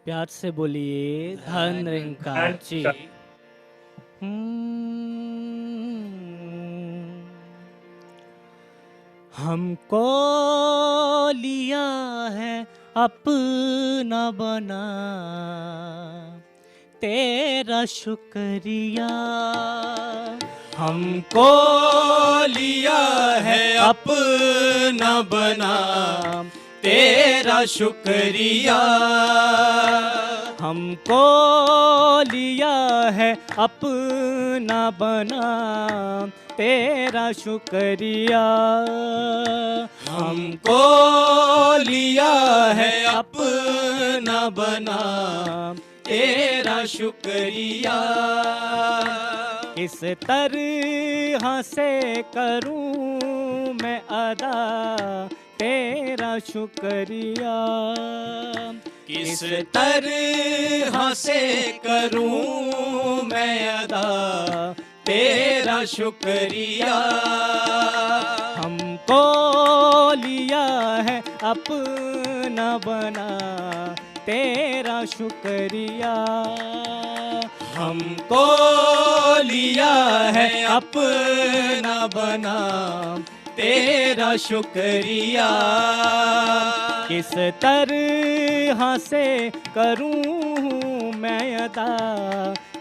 प्यार से बोलिए धन निरंकार जी। हमको लिया है अपना बना, तेरा शुक्रिया। हमको लिया है अपना बना, तेरा शुक्रिया। हमको लिया है अपना बना, तेरा शुक्रिया। हमको लिया है अपना बना, तेरा शुक्रिया। किस तरह से करूं मैं अदा तेरा शुक्रिया। किस तरह से करूं मैं अदा तेरा शुक्रिया। हमको लिया है अपना बना, तेरा शुक्रिया। हमको लिया है अपना बना, तेरा शुक्रिया। किस तरह से करूं मैं अदा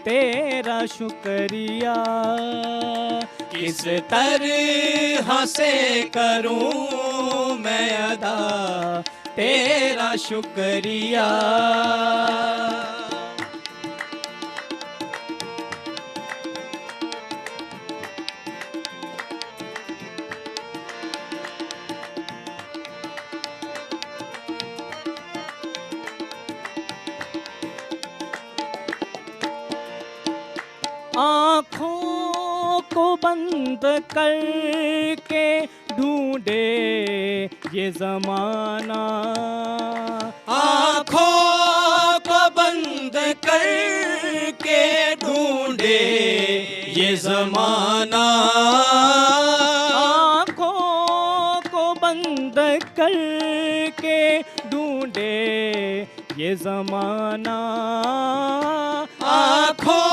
तेरा शुक्रिया। किस तरह से करूं मैं अदा तेरा शुक्रिया। आँखों को बंद करके ढूंढे ये ज़माना। आँखों को बंद करके ढूंढे ये ज़माना। आँखों को बंद करके ढूंढे ये ज़माना। आँखों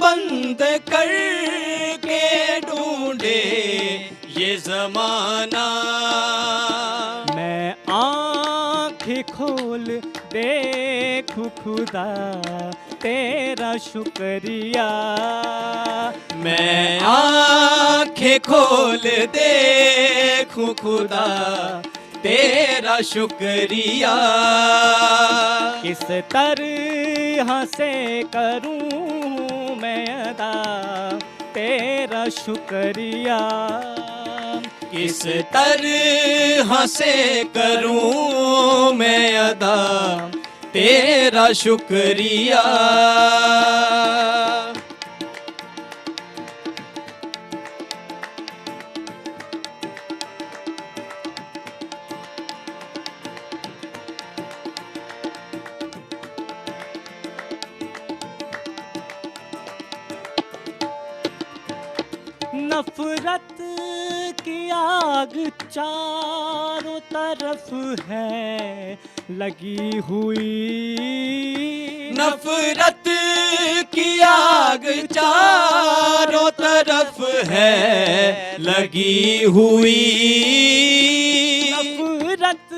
बंद करके ढूंढे ये ज़माना। मैं आँखें खोल देखूं खुदा तेरा शुक्रिया। मैं आँखें खोल देखूं खुदा तेरा शुक्रिया। किस तरह से करूं मैं अदा तेरा शुक्रिया। किस तरह से करूं मैं अदा तेरा शुक्रिया। नफरत की आग चारों तरफ है लगी हुई। नफरत की आग चारों तरफ है लगी हुई। नफरत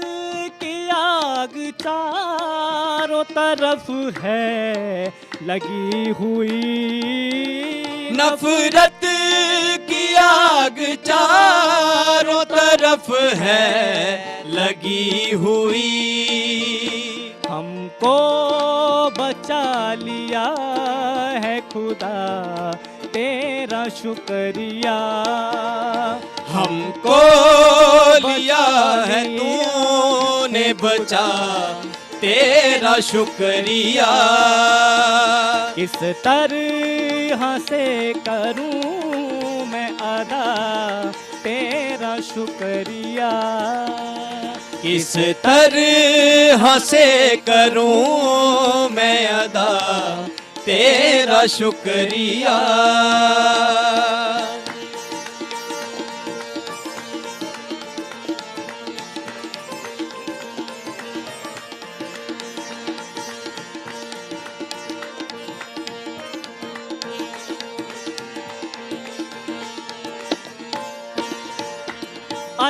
की आग चारों तरफ है लगी हुई। नफरत की आग चारों तरफ है लगी हुई। हमको बचा लिया है खुदा तेरा शुक्रिया। हमको लिया है तूने बचा तेरा शुक्रिया। किस तरह से करूं मैं अदा तेरा शुक्रिया। किस तरह से करूं मैं अदा तेरा शुक्रिया।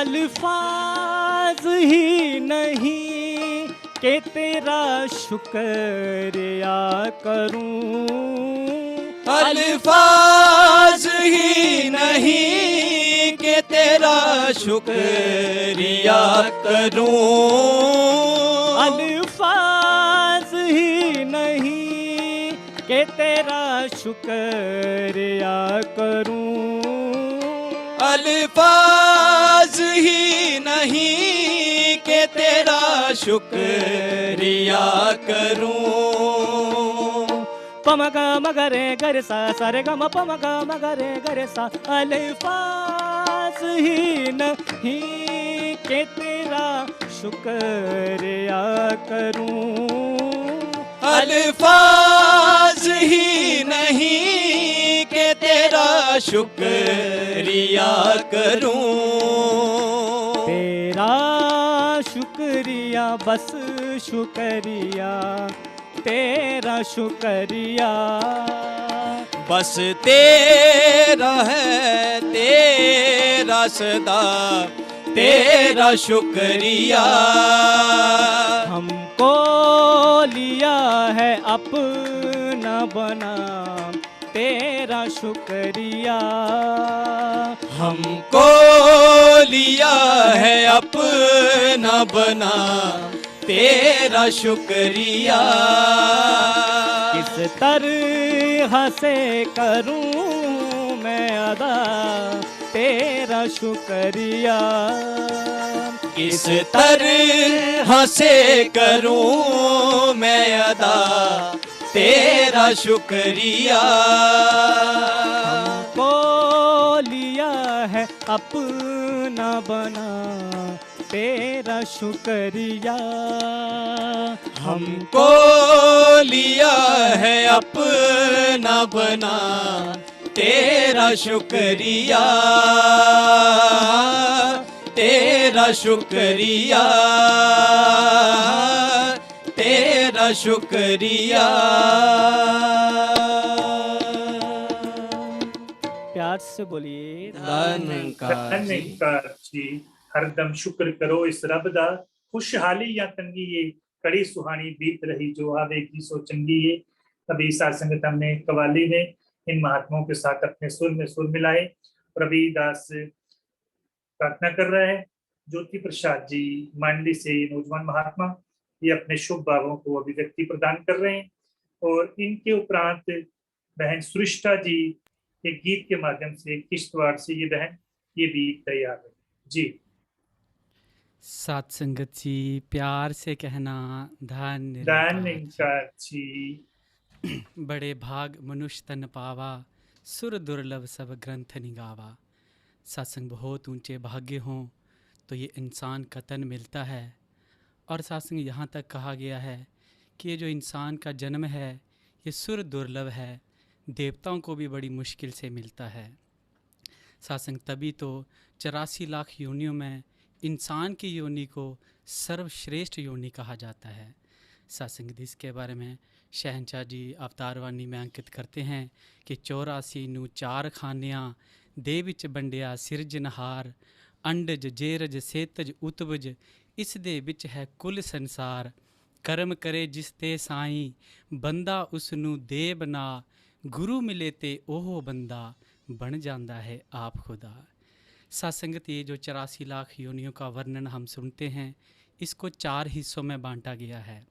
अल्फाज ही नहीं कि तेरा शुक्रिया करूं, अल्फाज ही नहीं कि तेरा शुक्रिया करूं, अल्फाज ही नहीं कि तेरा शुक्रिया करूं, अल्फाज ही नहीं कि तेरा शुक्रिया करूं। पम ग म ग रे ग रे सा सा रे ग म प म ग म ग रे ग रे सा, अल्फाज ही नहीं कि तेरा शुक्रिया करूं, अल्फाज ही नहीं कि तेरा शुक्रिया करूं, तेरा शुक्रिया बस शुक्रिया, तेरा शुक्रिया बस तेरा है, तेरा सदा तेरा शुक्रिया, हमको लिया है अपना बना तेरा शुक्रिया, हमको लिया है अपना बना तेरा शुक्रिया, किस तरह से करूं मैं अदा तेरा शुक्रिया, किस तरह से करूं मैं अदा तेरा शुक्रिया, हमको लिया है अपना बना तेरा शुक्रिया, हमको लिया है अपना बना तेरा शुक्रिया, तेरा शुक्रिया, तेरा शुक्रिया। प्यार से बोलिए धन्यकार जी। हरदम शुक्र करो इस रब दा, खुशहाली या तंगी ये कड़ी सुहानी बीत रही जो आवेगी सो चंगी ये। अभी साथ संगत हमने कवाली में इन महात्माओं के साथ अपने सुर में सुर मिलाए। रविदास प्रार्थना कर रहे हैं। ज्योति प्रसाद जी मांडली से नौजवान महात्मा ये अपने शुभ भावों को अभिव्यक्ति प्रदान कर रहे हैं और इनके उपरांत बहन सुरिष्ठा जी एक गीत के माध्यम से किश्तवाड़ से ये बहन ये भी तैयार है जी। सात संगत जी प्यार से कहना धन्यकार जी। बड़े भाग मनुष्य तन पावा, सुर दुर्लभ सब ग्रंथ निगावा। सत्संग बहुत ऊंचे भाग्य हों तो ये इंसान का तन मिलता है। और सत्संग यहाँ तक कहा गया है कि ये जो इंसान का जन्म है ये सुर दुर्लभ है, देवताओं को भी बड़ी मुश्किल से मिलता है। सत्संग तभी तो 84 लाख योनियों में इंसान की योनि को सर्वश्रेष्ठ योनि कहा जाता है। सत्संग इसके बारे में शहनशाह जी अवतारवाणी में अंकित करते हैं कि 84 नू 4 खानियाँ दे विच बंडिया सिरजनहार, अंडज जेरज सेतज उतबज इस दे विच है कुल संसार। कर्म करे जिस ते साईं बंदा उसनू दे बना, गुरु मिले ते ओह बंदा बन जाता है आप खुदा। सत्संगत ये जो 84 लाख योनियों का वर्णन हम सुनते हैं इसको 4 हिस्सों में बांटा गया है।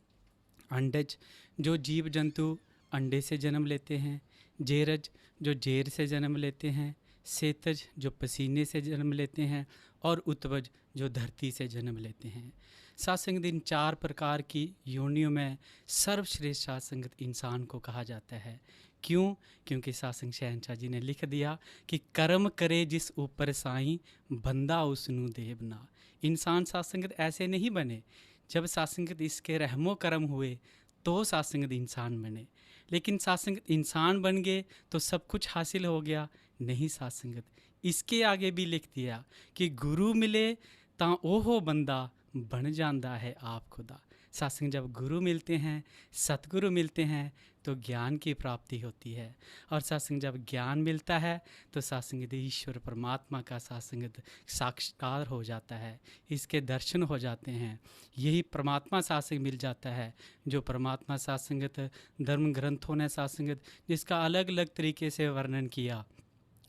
अंडज जो जीव जंतु अंडे से जन्म लेते हैं, जेरज जो जेर से जन्म लेते हैं, सेतज जो पसीने से जन्म लेते हैं और उत्वज जो धरती से जन्म लेते हैं। सत्संग इन 4 प्रकार की योनियों में सर्वश्रेष्ठ सत्संगत इंसान को कहा जाता है। क्यों? क्योंकि सत्संग शहनशाह जी ने लिख दिया कि कर्म करे जिस ऊपर साईं बंदा उसनू दे बना। इंसान सत्संगत ऐसे नहीं बने, जब सत्संगत इसके रहमो करम हुए तो सत्संगत इंसान बने। लेकिन सत्संगत इंसान बन गए तो सब कुछ हासिल हो गया? नहीं। सत्संगत इसके आगे भी लिख दिया कि गुरु मिले तां ओहो बंदा बन जाता है आप खुदा। सत्संग जब गुरु मिलते हैं, सतगुरु मिलते हैं, तो ज्ञान की प्राप्ति होती है। और सत्संग जब ज्ञान मिलता है तो सत्संग ईश्वर परमात्मा का सत्संग साक्षात्कार हो जाता है, इसके दर्शन हो जाते हैं। यही परमात्मा सत्संग मिल जाता है, जो परमात्मा सत्संगत धर्म ग्रंथों ने सत्संगत जिसका अलग अलग तरीके से वर्णन किया।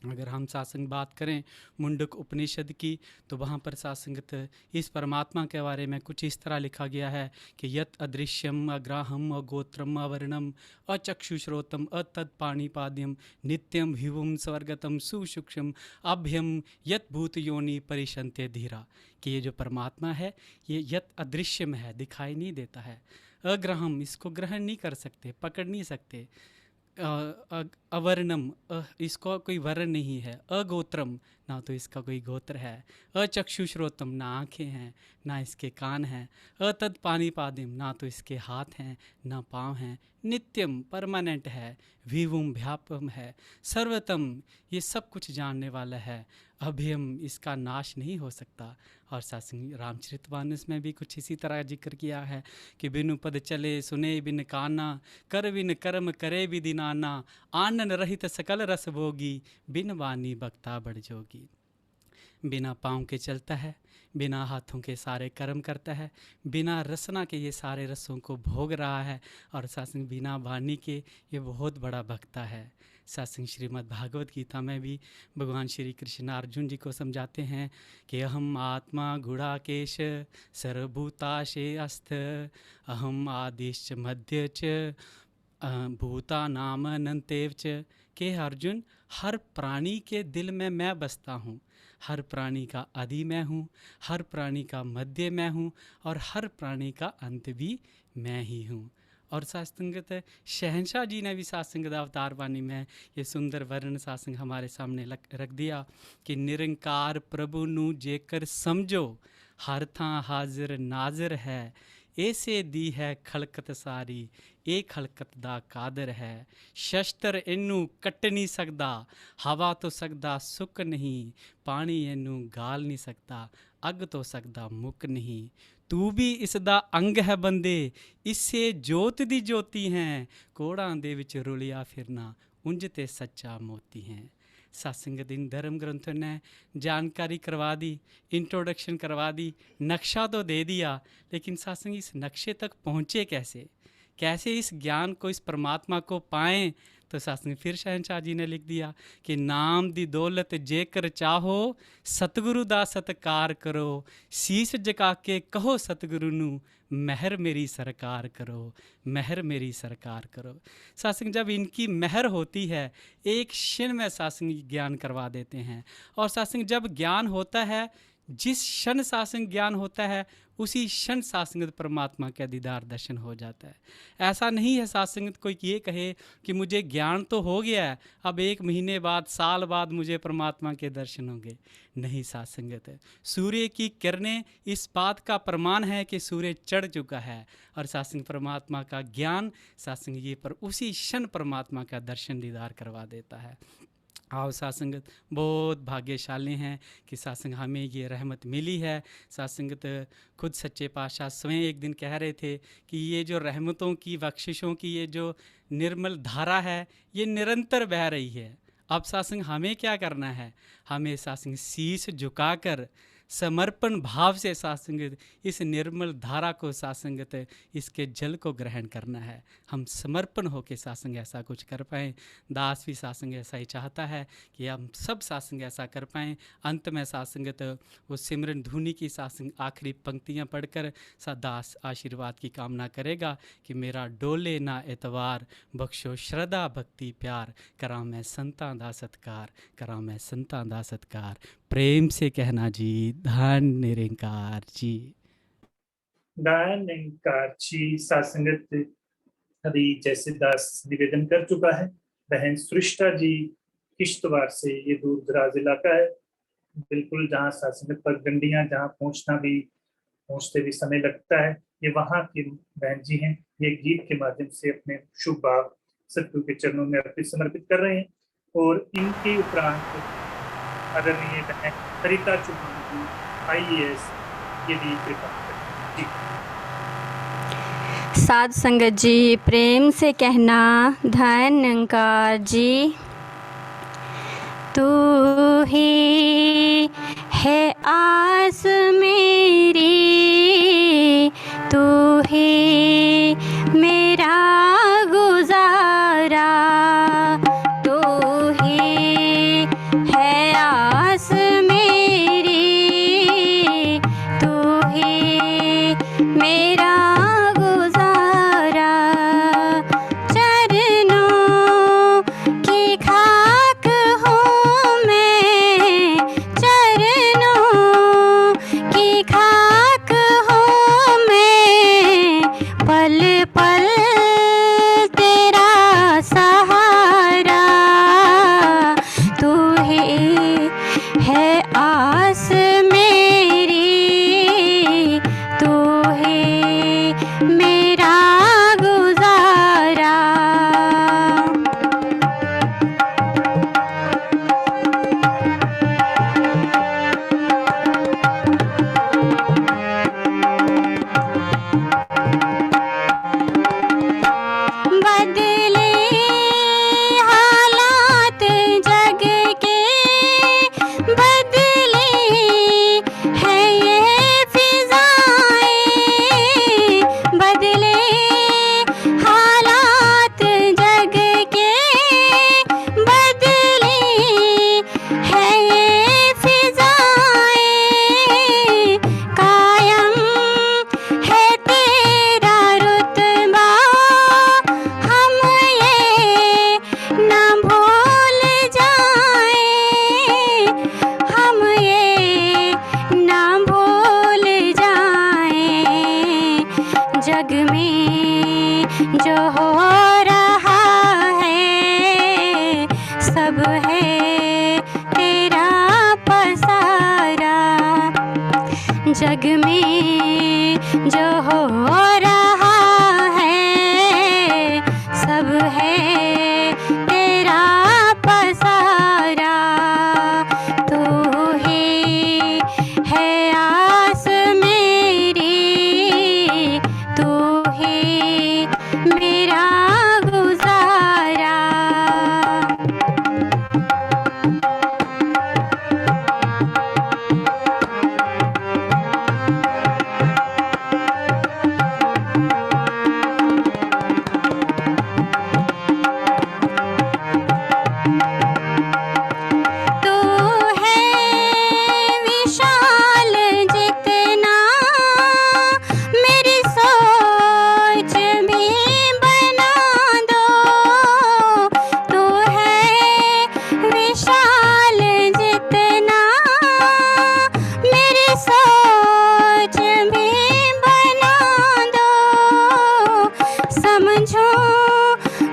अगर हम सत्संग बात करें मुंडक उपनिषद की, तो वहाँ पर सत्संगत इस परमात्मा के बारे में कुछ इस तरह लिखा गया है कि यत अदृश्यम अग्राहम अगोत्रम अवर्णम अचक्षुश्रोतम अतत्पाणिपाद्यम नित्यम भिवुम स्वर्गतम सुसूक्ष्म अभ्यम यत भूत योनि परिशंते धीरा। कि ये जो परमात्मा है ये यत अदृश्यम है, दिखाई नहीं देता है। अग्राहम, इसको ग्रहण नहीं कर सकते, पकड़ नहीं सकते। अवर्णम, इसको कोई वर्ण नहीं है। अगोत्रम, ना तो इसका कोई गोत्र है। अचक्षुश्रोतम, ना आँखें हैं ना इसके कान हैं। अतत्पाणिपादिम, ना तो इसके हाथ हैं ना पाँव हैं। नित्यम, परमानेंट है। विभुम, व्यापम है। सर्वतम, ये सब कुछ जानने वाला है। अभयम, इसका नाश नहीं हो सकता। और सत्संग रामचरितमानस में भी कुछ इसी तरह जिक्र किया है कि बिनु पद चले सुने बिन काना, कर बिन कर्म करे विधि नाना, आनन रहित सकल रस भोगी, बिन वाणी बक्ता बढ़ जोगी। बिना पाँव के चलता है, बिना हाथों के सारे कर्म करता है, बिना रसना के ये सारे रसों को भोग रहा है। और सत्संग बिना वाणी के ये बहुत बड़ा भक्ता है। सत्संग श्रीमद् भागवत गीता में भी भगवान श्री कृष्ण अर्जुन जी को समझाते हैं कि अहम आत्मा गुणाकेश सर्वभूताशे अस्थ, अहम आदिश्च मध्य च भूता नाम अनंतेव च। के अर्जुन, हर प्राणी के दिल में मैं बसता हूँ, हर प्राणी का आदि मैं हूँ, हर प्राणी का मध्य मैं हूँ, और हर प्राणी का अंत भी मैं ही हूँ। और सत्संगत शहनशाह जी ने भी सत्संगत अवतार वाणी में ये सुंदर वर्ण सत्संग हमारे सामने रख दिया कि निरंकार प्रभु नू जेकर समझो, हर थां हाजिर नाजिर है, ऐसे दी है खलकत सारी, ए खलकत दा कादर है। शस्त्र इनू कट नहीं सकदा, हवा तो सकदा सुक नहीं, पानी इनू गाल नहीं सकता, अग तो सकदा मुक नहीं। तू भी इस दा अंग है बंदे, इससे जोत दी ज्योति हैं, कोड़ां दे विच रुलिया फिरना, उंज ते सच्चा मोती हैं। सत्संगत इन धर्म ग्रंथों ने जानकारी करवा दी, इंट्रोडक्शन करवा दी, नक्शा तो दे दिया, लेकिन सत्संग इस नक्शे तक पहुँचे कैसे, कैसे इस ज्ञान को, इस परमात्मा को पाएं। तो सत्संग फिर शहनशाह जी ने लिख दिया कि नाम दी दौलत जेकर चाहो, सतगुरु दा सत्कार करो, शीश झुका के कहो सतगुरु नू, महर मेरी सरकार करो, महर मेरी सरकार करो। सत्संग जब इनकी महर होती है, एक क्षण में सत्संग ज्ञान करवा देते हैं। और सत्संग जब ज्ञान होता है, जिस क्षण सत्संग ज्ञान होता है, उसी क्षण सत्संगत परमात्मा का दीदार दर्शन हो जाता है। ऐसा नहीं है सत्संगत कोई ये कहे कि मुझे ज्ञान तो हो गया है, अब 1 महीने बाद, साल बाद मुझे परमात्मा के दर्शन होंगे। नहीं, सत्संगत है। सूर्य की किरणें इस बात का प्रमाण है कि सूर्य चढ़ चुका है। और सत्संग परमात्मा का ज्ञान सत्संग ये पर उसी क्षण परमात्मा का दर्शन दीदार करवा देता है। आओ सत्संगत, बहुत भाग्यशाली हैं कि सत्संग हमें ये रहमत मिली है। सत्संगत खुद सच्चे पातशाह स्वयं एक दिन कह रहे थे कि ये जो रहमतों की, बख्शिशों की ये जो निर्मल धारा है, ये निरंतर बह रही है। अब सत्संग हमें क्या करना है? हमें सत्संग शीश झुकाकर समर्पण भाव से सत्संगत इस निर्मल धारा को, सत्संगत इसके जल को ग्रहण करना है। हम समर्पण होकर सत्संग ऐसा कुछ कर पाएँ। दास भी सत्संग ऐसा ही चाहता है कि हम सब सत्संग ऐसा कर पाएँ। अंत में सत्संगत वो सिमरन धुनी की सत्संग आखिरी पंक्तियाँ पढ़कर दास आशीर्वाद की कामना करेगा कि मेरा डोले ना एतवार, बख्शो श्रद्धा भक्ति प्यार, करा मैं संतां दा सत्कार, करा मैं संतां दा सत्कार। प्रेम से कहना जी, धन निरंकार जी, धन निरंकार जी। सत्संगत अभी जैसे दास निवेदन कर चुका है, बहन सृष्टा जी किश्तवाड़ से, ये दूर दराज इलाका है बिल्कुल, जहाँ सत्संगत पर गंडियाँ, जहाँ पहुँचते भी समय लगता है, ये वहाँ की बहन जी हैं। ये गीत के माध्यम से अपने शुभ भाव सतगुरु के चरणों में समर्पित कर रहे हैं। और इनके उपरांत आदरणीय बहन सरिता चौहान जी IAS, ये भी कृपा जी। साध संगत जी, प्रेम से कहना धन निरंकार जी। तू ही है आस मेरी, तू ही मेरा गुजारा, तू ही है आस मेरी, तू ही मेरा गुजारा। चरणों की खाक हूँ मैं, चरणों की खाक हूँ मैं, पल पल तेरा सहारा, तू ही है आस मेरी, तू ही मेरा गुजारा। बदले हालात जग के, बदले है ये फिजाएं, बदले हालात जग के, बदले है ये फिजाएं, कायम है तेरा रुतबा, हम ये ना भूल जाएं, हम ये ना भूल जाएं। जग में जो हो रहा है सब है तेरा पसारा, जग में जो हो रहा है सब है तेरा पसारा, तू ही है आस मेरी, तू ही मेरा गुजारा। तू है विशाल जितना मेरी सोच भी बना दो, तू है विशाल जितना मेरी सोच भी बना दो, समझो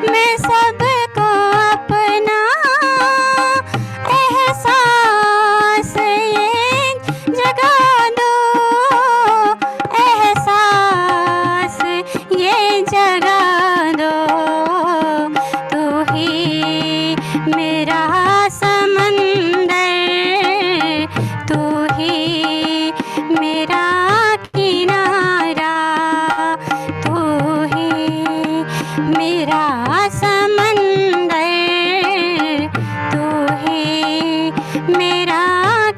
मैं सबको अपना एहसास ये जगा दो, एहसास ये जगा दो, तू ही मेरा समंदर, तू ही मेरा किनारा, तू ही मेरा समंदर, तू ही मेरा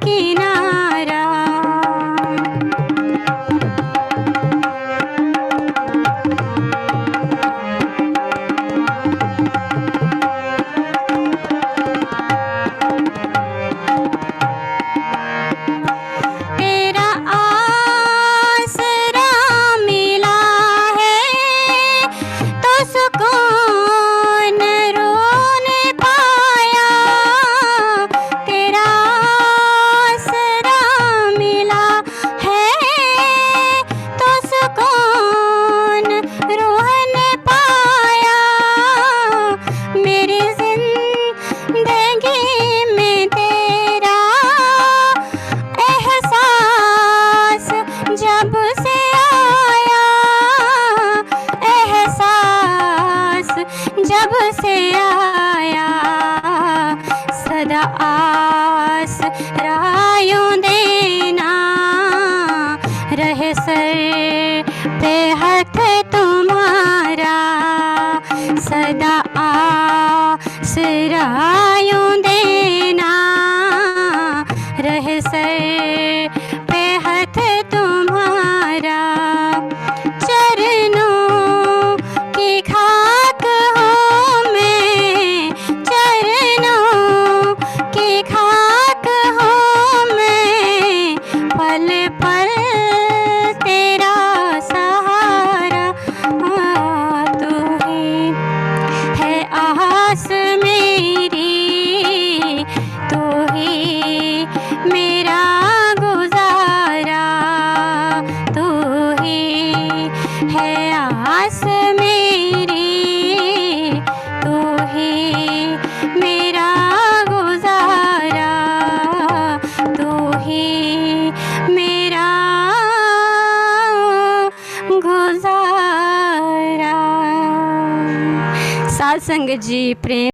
किनारा। तेरा आसरा मिला है तो सुकून रूह ने पाया, तेरा आसरा मिला है तो सुकून रूह ने पाया, मेरी जिंदगी में तेरा एहसास जब से आया, एहसास जब से आया, सदा आस रायों देना रहे सर पे हाथ तुम्हारा सदा आसरायों देना, रहे सर पे हाथ तुम्हारा, चरणों की खाक हूँ मैं, चरणों की खाक हूँ मैं, पल पल तेरा सहारा, तू ही है आस मेरी, तू ही मेरा गुजारा, तू ही है आस मेरी, तू ही मेरा गुजारा, तू ही मेरा गुजारा। साध संगत जी प्रेम